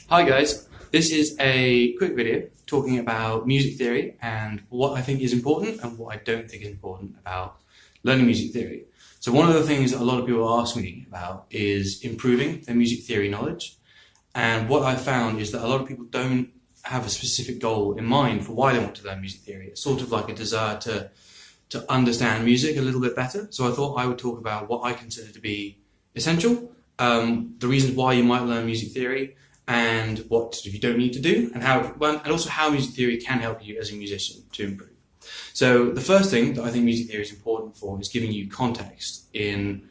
Hi guys, this is a quick video talking about music theory and what I think is important and what I don't think is important about learning music theory. So one of the things that a lot of people ask me about is improving their music theory knowledge. And what I've found is that a lot of people don't have a specific goal in mind for why they want to learn music theory. It's sort of like a desire to understand music a little bit better. So I thought I would talk about what I consider to be essential, the reasons why you might learn music theory, and what you don't need to do, and also how music theory can help you as a musician to improve. So the first thing that I think music theory is important for is giving you context in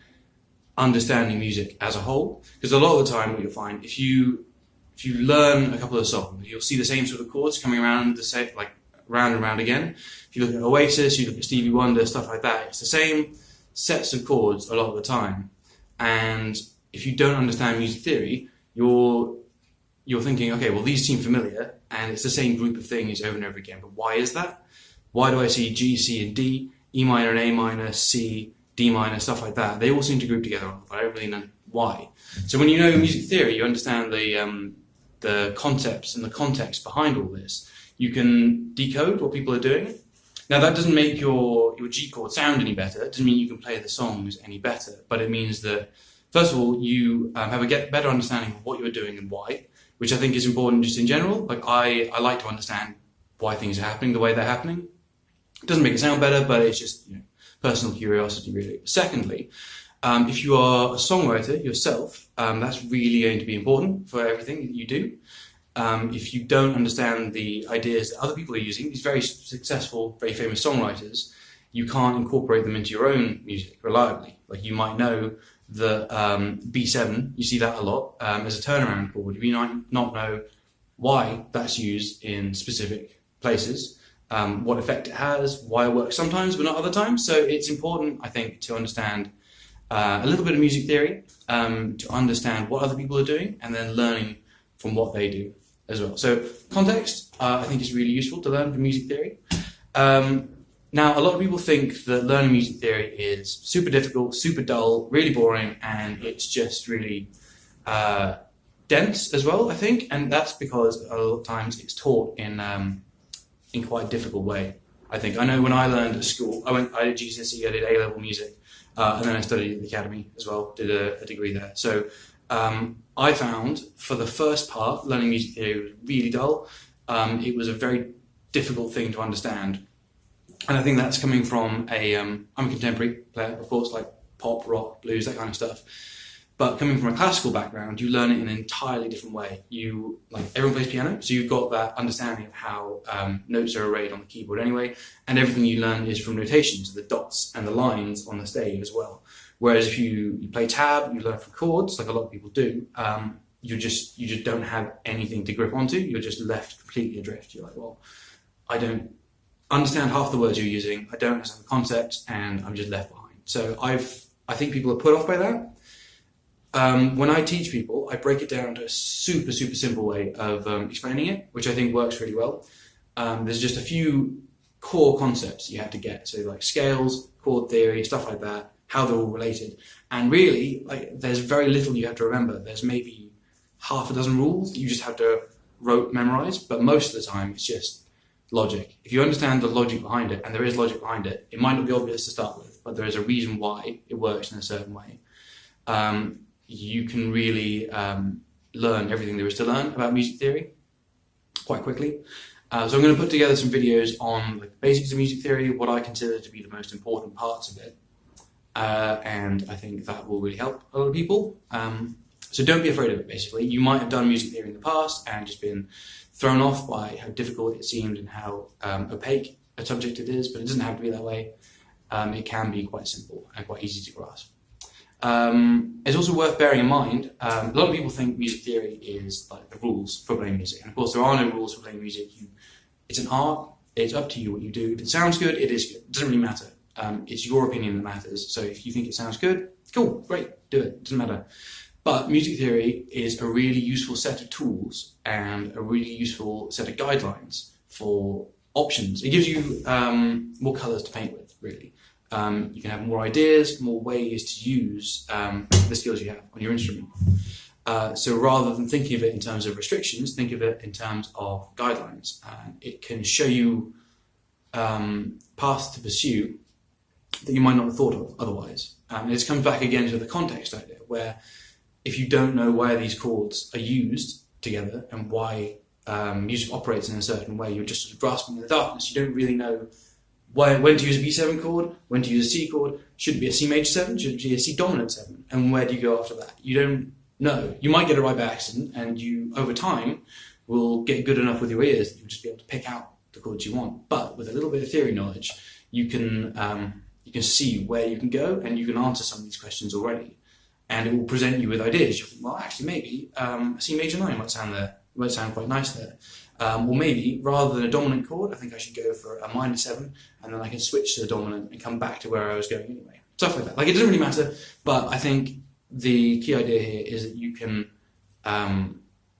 understanding music as a whole. Because a lot of the time what you'll find, if you learn a couple of songs, you'll see the same sort of chords coming around round and round again. If you look at Oasis, you look at Stevie Wonder, stuff like that, it's the same sets of chords a lot of the time. And if you don't understand music theory, you're thinking, okay, well, these seem familiar, and it's the same group of things over and over again. But why is that? Why do I see G, C, and D, E minor and A minor, C, D minor, stuff like that? They all seem to group together, but I don't really know why. So when you know music theory, you understand the concepts and the context behind all this. You can decode what people are doing. Now, that doesn't make your G chord sound any better. It doesn't mean you can play the songs any better, but it means that, first of all, you have a better understanding of what you're doing and why, which I think is important just in general. Like I like to understand why things are happening the way they're happening. It doesn't make it sound better, but it's just personal curiosity, really. Secondly, if you are a songwriter yourself, that's really going to be important for everything that you do. If you don't understand the ideas that other people are using, these very successful, very famous songwriters, you can't incorporate them into your own music reliably. Like you might know the B7, you see that a lot as a turnaround chord. You might not know why that's used in specific places, what effect it has, why it works sometimes but not other times. So it's important, I think, to understand a little bit of music theory, to understand what other people are doing, and then learning from what they do as well. So context, I think, is really useful to learn from music theory. Now, a lot of people think that learning music theory is super difficult, super dull, really boring, and it's just really dense as well, I think. And that's because a lot of times it's taught in quite a difficult way, I think. I know when I learned at school, I did GCSE, I did A-level music, and then I studied at the academy as well, did a degree there. So I found, for the first part, learning music theory was really dull. It was a very difficult thing to understand. And I think that's coming from I'm a contemporary player, of course, like pop, rock, blues, that kind of stuff. But coming from a classical background, you learn it in an entirely different way. Everyone plays piano, so you've got that understanding of how notes are arrayed on the keyboard anyway, and everything you learn is from notations, the dots and the lines on the stave as well. Whereas if you play tab, you learn from chords, like a lot of people do, you just don't have anything to grip onto. You're just left completely adrift. You're like, well, I don't understand half the words you're using, I don't understand the concepts, and I'm just left behind. So I think people are put off by that. When I teach people, I break it down to a super, super simple way of explaining it, which I think works really well. There's just a few core concepts you have to get. So like scales, chord theory, stuff like that, how they're all related. And really, there's very little you have to remember. There's maybe half a dozen rules that you just have to memorize, but most of the time it's just logic. If you understand the logic behind it, and there is logic behind it, it might not be obvious to start with, but there is a reason why it works in a certain way. You can really learn everything there is to learn about music theory quite quickly. So I'm going to put together some videos on the basics of music theory, what I consider to be the most important parts of it, and I think that will really help a lot of people. So don't be afraid of it, basically. You might have done music theory in the past and just been thrown off by how difficult it seemed and how opaque a subject it is, but it doesn't have to be that way. It can be quite simple and quite easy to grasp. It's also worth bearing in mind, a lot of people think music theory is like the rules for playing music, and of course there are no rules for playing music. It's an art, it's up to you what you do. If it sounds good, it is good. It doesn't really matter. It's your opinion that matters. So if you think it sounds good, cool, great, do it. It doesn't matter. But music theory is a really useful set of tools and a really useful set of guidelines for options. It gives you more colours to paint with, really. You can have more ideas, more ways to use the skills you have on your instrument. So rather than thinking of it in terms of restrictions, think of it in terms of guidelines. It can show you paths to pursue that you might not have thought of otherwise. And this comes back again to the context idea, where if you don't know where these chords are used together and why music operates in a certain way, you're just sort of grasping in the darkness. You don't really know when to use a B7 chord, when to use a C chord. Should it be a C major 7? Should it be a C dominant 7? And where do you go after that? You don't know. You might get it right by accident, and you, over time, will get good enough with your ears that you'll just be able to pick out the chords you want. But with a little bit of theory knowledge, you can see where you can go, and you can answer some of these questions already. And it will present you with ideas. You'll think, well, actually, maybe a C major 9 might sound there. It might sound quite nice there. Or maybe, rather than a dominant chord, I think I should go for a minor 7, and then I can switch to the dominant and come back to where I was going anyway. Stuff like that. Like, it doesn't really matter, but I think the key idea here is that you can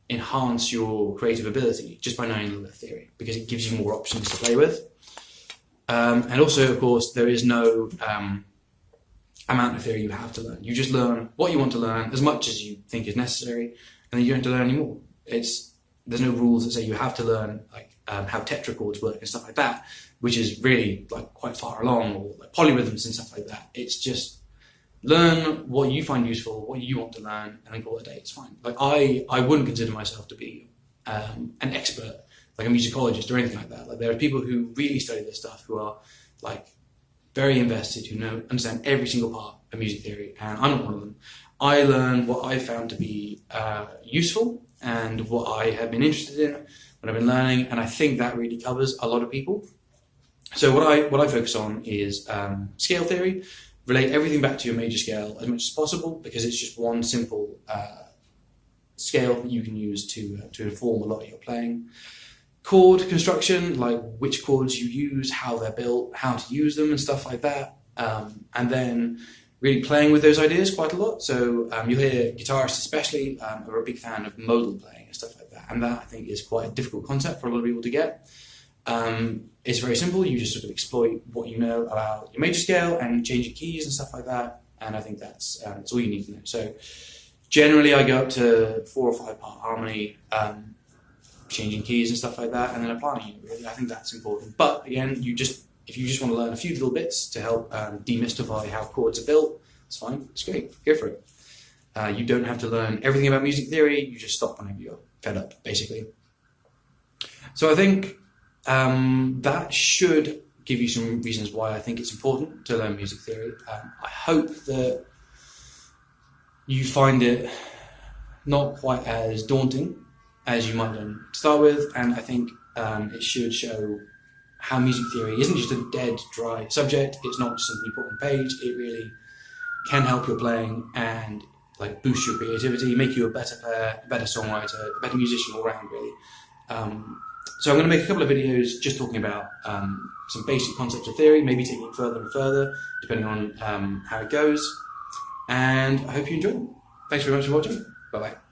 enhance your creative ability just by knowing a little bit of theory, because it gives you more options to play with. And also, of course, there is no amount of theory you have to learn. You just learn what you want to learn, as much as you think is necessary, and then you don't have to learn any more. There's no rules that say you have to learn like how tetrachords work and stuff like that, which is really like quite far along, or like polyrhythms and stuff like that. It's just learn what you find useful, what you want to learn, and then call it a day. It's fine. Like I wouldn't consider myself to be an expert, like a musicologist or anything like that. Like, there are people who really study this stuff, who are like very invested, who understand every single part of music theory, and I'm not one of them. I learn what I found to be useful and what I have been interested in when I've been learning, and I think that really covers a lot of people. So what I focus on is scale theory. Relate everything back to your major scale as much as possible, because it's just one simple scale that you can use to inform a lot of your playing. Chord construction, like which chords you use, how they're built, how to use them and stuff like that. And then really playing with those ideas quite a lot. So you'll hear guitarists especially are a big fan of modal playing and stuff like that. And that, I think, is quite a difficult concept for a lot of people to get. It's very simple. You just sort of exploit what you know about your major scale and change your keys and stuff like that. And I think that's all you need to know. So generally I go up to 4 or 5 part harmony, changing keys and stuff like that, and then applying it, really. I think that's important. But again, if you just want to learn a few little bits to help demystify how chords are built, it's fine. It's great. Go for it. You don't have to learn everything about music theory. You just stop whenever you're fed up, basically. So I think that should give you some reasons why I think it's important to learn music theory. I hope that you find it not quite as daunting as you might learn to start with, and I think it should show how music theory isn't just a dead, dry subject. It's not just something you put on a page. It really can help your playing and like boost your creativity, make you a better player, a better songwriter, a better musician all around, really. So I'm going to make a couple of videos just talking about some basic concepts of theory, maybe taking it further and further, depending on how it goes. And I hope you enjoyed them. Thanks very much for watching. Bye-bye.